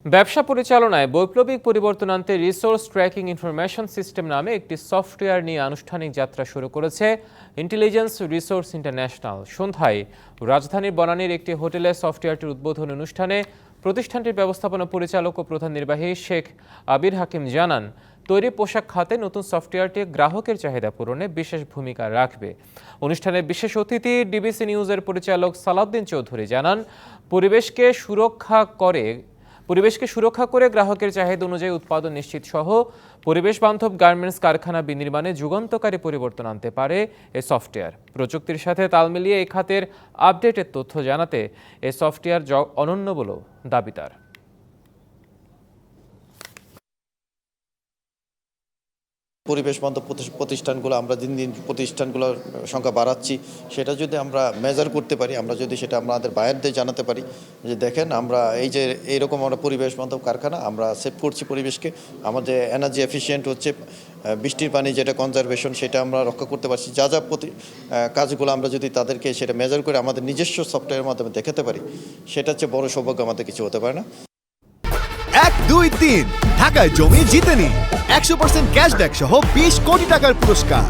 ব্যবসা পরিচালনায় বৈপ্লবিক পরিবর্তন আনতে রিসোর্স ট্র্যাকিং ইনফরমেশন সিস্টেম নামে একটি সফটওয়্যার নিয়ে আনুষ্ঠানিক যাত্রা শুরু করেছে ইন্টেলিজেন্স রিসোর্স ইন্টারন্যাশনাল। সন্ধ্যায় রাজধানীর বনানীর একটি হোটেলে সফটওয়্যারটির উদ্বোধন অনুষ্ঠানে প্রতিষ্ঠানটির ব্যবস্থাপনা পরিচালক ও প্রধান নির্বাহী শেখ আবির হাকিম জানান, তৈরি পোশাক খাতে নতুন সফটওয়্যারটি গ্রাহকের চাহিদা পূরণে বিশেষ ভূমিকা রাখবে। অনুষ্ঠানে বিশেষ অতিথি ডিবিসি নিউজের পরিচালক সালাউদ্দিন চৌধুরী জানান, পরিবেশকে সুরক্ষা করে গ্রাহকের চাহিদা অনুযায়ী উৎপাদন নিশ্চিত সহ পরিবেশ বান্ধব গার্মেন্টস কারখানা বিনির্মাণে যুগান্তকারী পরিবর্তন আনতে পারে এ সফটওয়্যার। প্রযুক্তির সাথে তাল মিলিয়ে এই খাতের আপডেটের তথ্য জানাতে এ সফটওয়্যার অনন্য বলেও দাবি তার। পরিবেশ বান্ধব প্রতিষ্ঠানগুলো আমরা দিন দিন প্রতিষ্ঠানগুলোর সংখ্যা বাড়াচ্ছি, সেটা যদি আমরা মেজার করতে পারি, আমরা যদি সেটা আমাদের বায়ারদের জানাতে পারি যে দেখেন আমরা এই যে এইরকম আমরা পরিবেশ বান্ধব কারখানা আমরা সেভ করছি পরিবেশকে, আমাদের এনার্জি এফিশিয়েন্ট হচ্ছে, বৃষ্টির পানি যেটা কনজারভেশন সেটা আমরা রক্ষা করতে পারছি, যা যা কাজগুলো আমরা যদি তাদেরকে সেটা মেজার করে আমাদের নিজস্ব সফটওয়্যারের মাধ্যমে দেখাতে পারি, সেটা হচ্ছে বড় সৌভাগ্য, আমাদের কিছু হতে পারে না। 1, 2, 3 ঢাকায় জমি জিতে নিন 100% ক্যাশব্যাক সহ 20 কোটি টাকার পুরস্কার।